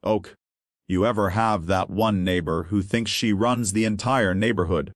Oak. You ever have that one neighbor who thinks she runs the entire neighborhood?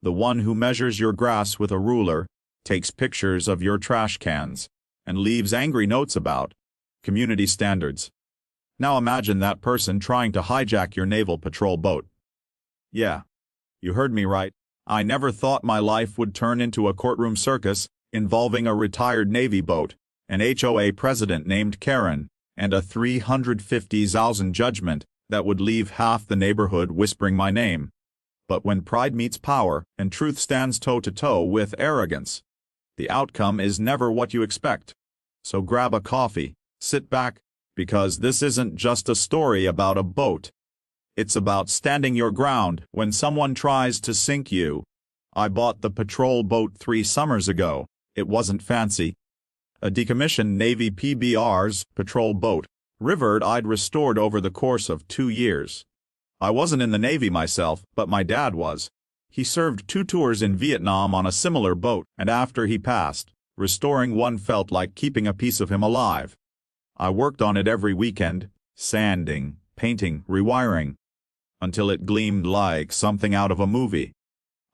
The one who measures your grass with a ruler, takes pictures of your trash cans, and leaves angry notes about community standards. Now imagine that person trying to hijack your naval patrol boat. Yeah, you heard me right. I never thought my life would turn into a courtroom circus involving a retired Navy boat, an HOA president named Karen, and a $350,000 judgment that would leave half the neighborhood whispering my name. But when pride meets power and truth stands toe-to-toe with arrogance, the outcome is never what you expect. So grab a coffee, sit back, because this isn't just a story about a boat. It's about standing your ground when someone tries to sink you. I bought the patrol boat 3 summers ago. It wasn't fancy. A decommissioned Navy PBR's patrol boat, rivered I'd restored over the course of 2 years. I wasn't in the Navy myself, but my dad was. He served 2 tours in Vietnam on a similar boat, and after he passed, restoring one felt like keeping a piece of him alive. I worked on it every weekend, sanding, painting, rewiring, until it gleamed like something out of a movie.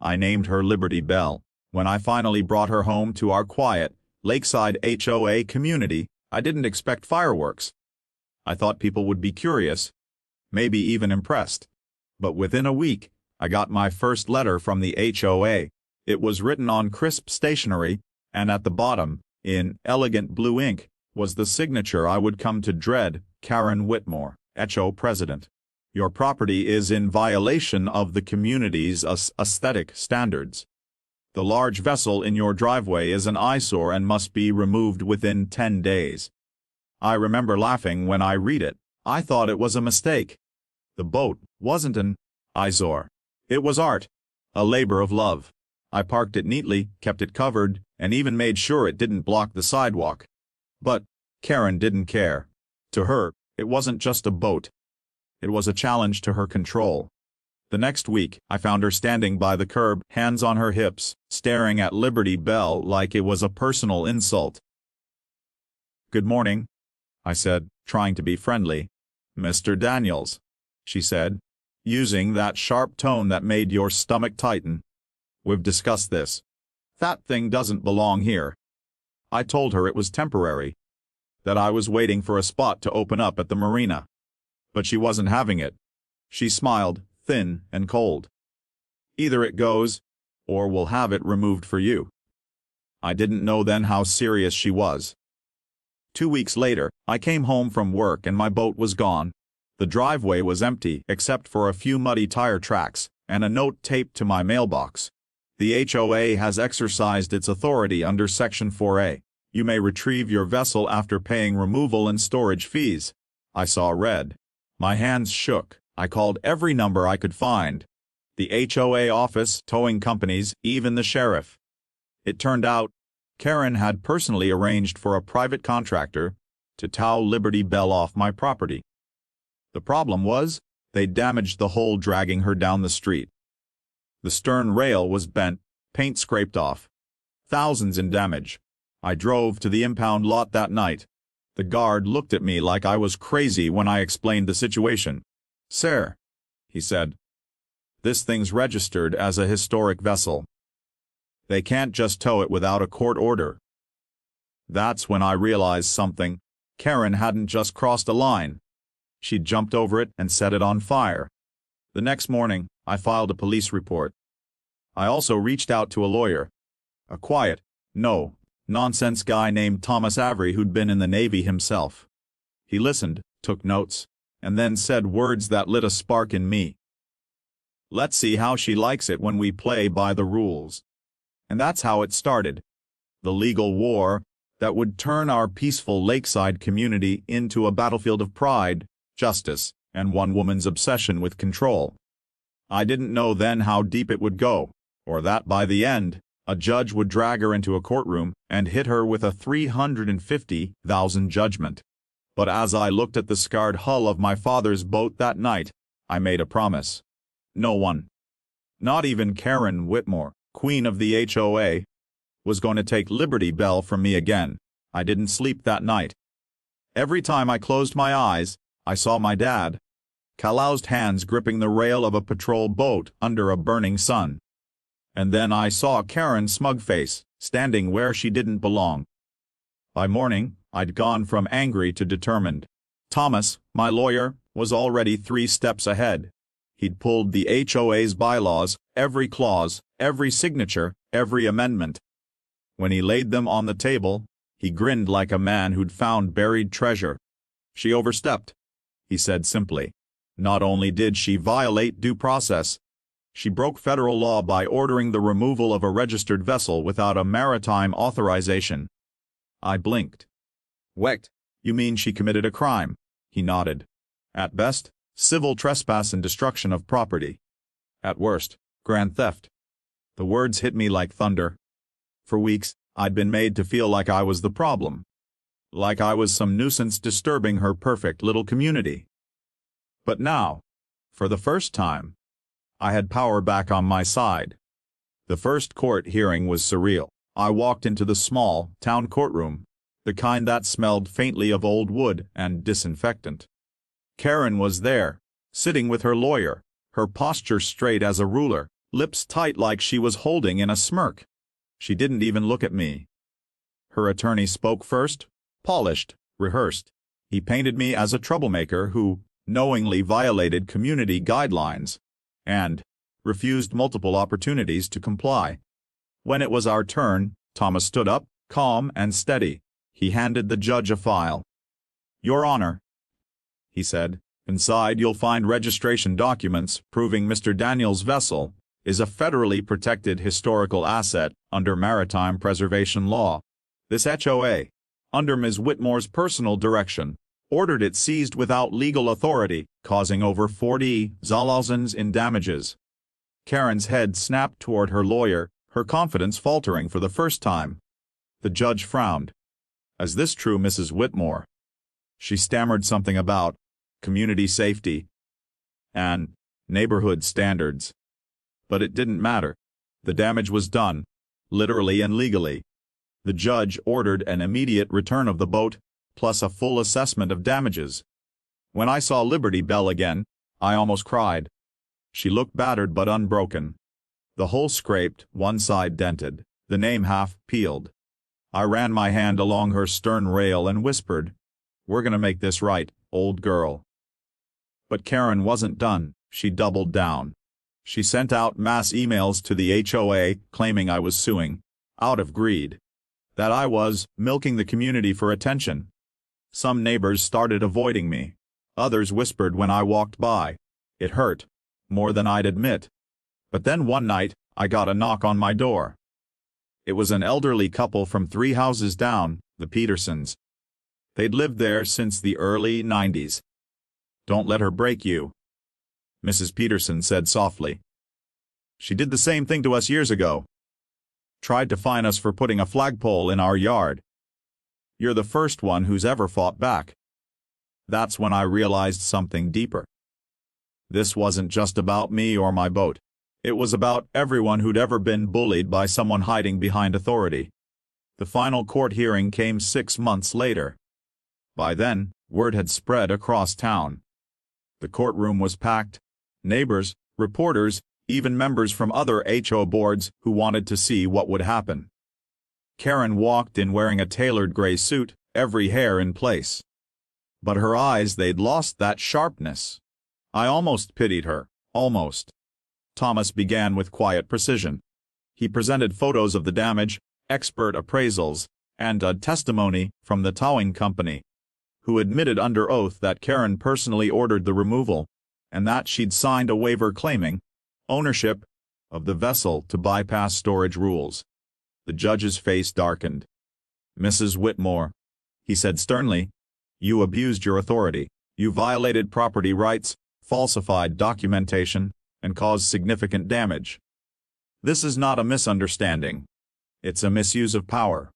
I named her Liberty Belle. When I finally brought her home to our quiet, lakeside HOA community, I didn't expect fireworks. I thought people would be curious, maybe even impressed. But within a week, I got my first letter from the HOA. It was written on crisp stationery, and at the bottom, in elegant blue ink, was the signature I would come to dread, Karen Whitmore, HO President. Your property is in violation of the community's aesthetic standards. The large vessel in your driveway is an eyesore and must be removed within 10 days. I remember laughing when I read it. I thought it was a mistake. The boat wasn't an eyesore. It was art, a labor of love. I parked it neatly, kept it covered, and even made sure it didn't block the sidewalk. But Karen didn't care. To her, it wasn't just a boat. It was a challenge to her control. The next week, I found her standing by the curb, hands on her hips, staring at Liberty Belle like it was a personal insult. "Good morning," I said, trying to be friendly. "Mr. Daniels," she said, using that sharp tone that made your stomach tighten. "We've discussed this. That thing doesn't belong here." I told her it was temporary, that I was waiting for a spot to open up at the marina. But she wasn't having it. She smiled, thin and cold. "Either it goes, or we'll have it removed for you." I didn't know then how serious she was. 2 weeks later, I came home from work and my boat was gone. The driveway was empty except for a few muddy tire tracks and a note taped to my mailbox. The HOA has exercised its authority under Section 4A. You may retrieve your vessel after paying removal and storage fees. I saw red. My hands shook. I called every number I could find. The HOA office, towing companies, even the sheriff. It turned out, Karen had personally arranged for a private contractor to tow Liberty Belle off my property. The problem was, they damaged the hull dragging her down the street. The stern rail was bent, paint scraped off. Thousands in damage. I drove to the impound lot that night. The guard looked at me like I was crazy when I explained the situation. "Sir," he said, "this thing's registered as a historic vessel. They can't just tow it without a court order." That's when I realized something. Karen hadn't just crossed a line. She'd jumped over it and set it on fire. The next morning, I filed a police report. I also reached out to a lawyer. A quiet, no-nonsense guy named Thomas Avery who'd been in the Navy himself. He listened, took notes, and then said words that lit a spark in me. "Let's see how she likes it when we play by the rules." And that's how it started. The legal war that would turn our peaceful lakeside community into a battlefield of pride, justice, and one woman's obsession with control. I didn't know then how deep it would go, or that by the end, a judge would drag her into a courtroom and hit her with a $350,000 judgment. But as I looked at the scarred hull of my father's boat that night, I made a promise. No one, not even Karen Whitmore, queen of the HOA, was going to take Liberty Belle from me again. I didn't sleep that night. Every time I closed my eyes, I saw my dad, calloused hands gripping the rail of a patrol boat under a burning sun. And then I saw Karen's smug face, standing where she didn't belong. By morning, I'd gone from angry to determined. Thomas, my lawyer, was already 3 steps ahead. He'd pulled the HOA's bylaws, every clause, every signature, every amendment. When he laid them on the table, he grinned like a man who'd found buried treasure. "She overstepped," he said simply. "Not only did she violate due process, she broke federal law by ordering the removal of a registered vessel without a maritime authorization." I blinked. "Wait, you mean she committed a crime?" He nodded. "At best, civil trespass and destruction of property. At worst, grand theft." The words hit me like thunder. For weeks, I'd been made to feel like I was the problem. Like I was some nuisance disturbing her perfect little community. But now, for the first time, I had power back on my side. The first court hearing was surreal. I walked into the small, town courtroom, the kind that smelled faintly of old wood and disinfectant. Karen was there, sitting with her lawyer, her posture straight as a ruler, lips tight like she was holding in a smirk. She didn't even look at me. Her attorney spoke first, polished, rehearsed. He painted me as a troublemaker who knowingly violated community guidelines and refused multiple opportunities to comply. When it was our turn, Thomas stood up, calm and steady. He handed the judge a file. "Your Honor," he said, "inside you'll find registration documents proving Mr. Daniel's vessel is a federally protected historical asset under maritime preservation law. This HOA, under Ms. Whitmore's personal direction, ordered it seized without legal authority, causing over $40,000 in damages." Karen's head snapped toward her lawyer, her confidence faltering for the first time. The judge frowned. "Is this true, Mrs. Whitmore?" She stammered something about community safety and neighborhood standards. But it didn't matter. The damage was done, literally and legally. The judge ordered an immediate return of the boat, plus a full assessment of damages. When I saw Liberty Belle again, I almost cried. She looked battered but unbroken. The hull scraped, one side dented, the name half peeled. I ran my hand along her stern rail and whispered, "We're gonna make this right, old girl." But Karen wasn't done. She doubled down. She sent out mass emails to the HOA claiming I was suing, out of greed. That I was milking the community for attention. Some neighbors started avoiding me. Others whispered when I walked by. It hurt, more than I'd admit. But then one night, I got a knock on my door. It was an elderly couple from 3 houses down, the Petersons. They'd lived there since the early 90s. "Don't let her break you," Mrs. Peterson said softly. "She did the same thing to us years ago. Tried to fine us for putting a flagpole in our yard. You're the first one who's ever fought back." That's when I realized something deeper. This wasn't just about me or my boat. It was about everyone who'd ever been bullied by someone hiding behind authority. The final court hearing came 6 months later. By then, word had spread across town. The courtroom was packed. Neighbors, reporters, even members from other HO boards who wanted to see what would happen. Karen walked in wearing a tailored gray suit, every hair in place. But her eyes, they'd lost that sharpness. I almost pitied her, almost. Thomas began with quiet precision. He presented photos of the damage, expert appraisals, and a testimony from the towing company, who admitted under oath that Karen personally ordered the removal, and that she'd signed a waiver claiming ownership of the vessel to bypass storage rules. The judge's face darkened. "Mrs. Whitmore," he said sternly, "you abused your authority. You violated property rights, falsified documentation, and caused significant damage. This is not a misunderstanding. It's a misuse of power."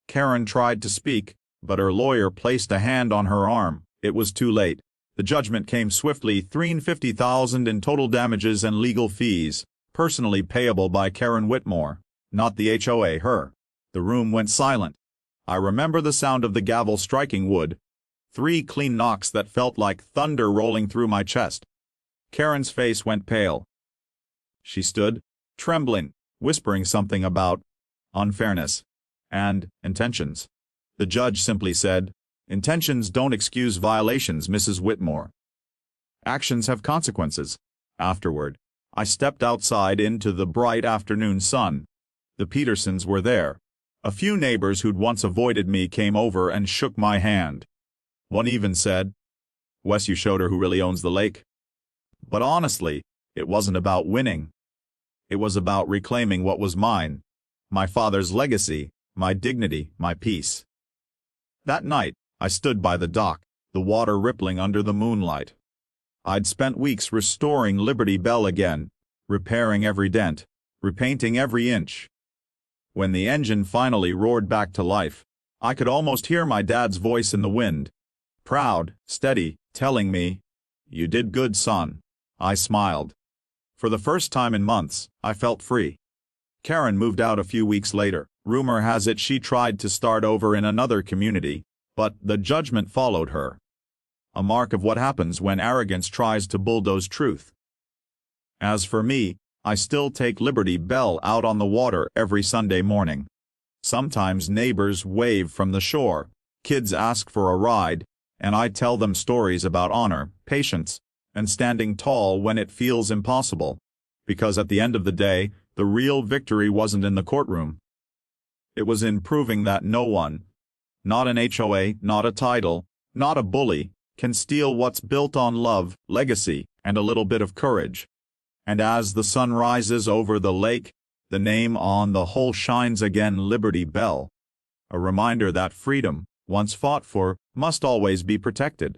Karen tried to speak, but her lawyer placed a hand on her arm. It was too late. The judgment came swiftly, $350,000 in total damages and legal fees, personally payable by Karen Whitmore, not the HOA, her. The room went silent. I remember the sound of the gavel striking wood, 3 clean knocks that felt like thunder rolling through my chest. Karen's face went pale. She stood, trembling, whispering something about unfairness and intentions. The judge simply said, "Intentions don't excuse violations, Mrs. Whitmore. Actions have consequences." Afterward, I stepped outside into the bright afternoon sun. The Petersons were there. A few neighbors who'd once avoided me came over and shook my hand. One even said, "Wes, you showed her who really owns the lake." But honestly, it wasn't about winning. It was about reclaiming what was mine. My father's legacy, my dignity, my peace. That night, I stood by the dock, the water rippling under the moonlight. I'd spent weeks restoring Liberty Bell again, repairing every dent, repainting every inch. When the engine finally roared back to life, I could almost hear my dad's voice in the wind. Proud, steady, telling me, "You did good, son." I smiled. For the first time in months, I felt free. Karen moved out a few weeks later. Rumor has it she tried to start over in another community, but the judgment followed her. A mark of what happens when arrogance tries to bulldoze truth. As for me, I still take Liberty Bell out on the water every Sunday morning. Sometimes neighbors wave from the shore, kids ask for a ride, and I tell them stories about honor, patience, and standing tall when it feels impossible. Because at the end of the day, the real victory wasn't in the courtroom. It was in proving that no one, not an HOA, not a title, not a bully, can steal what's built on love, legacy, and a little bit of courage. And as the sun rises over the lake, the name on the hull shines again, Liberty Bell. A reminder that freedom, once fought for, must always be protected.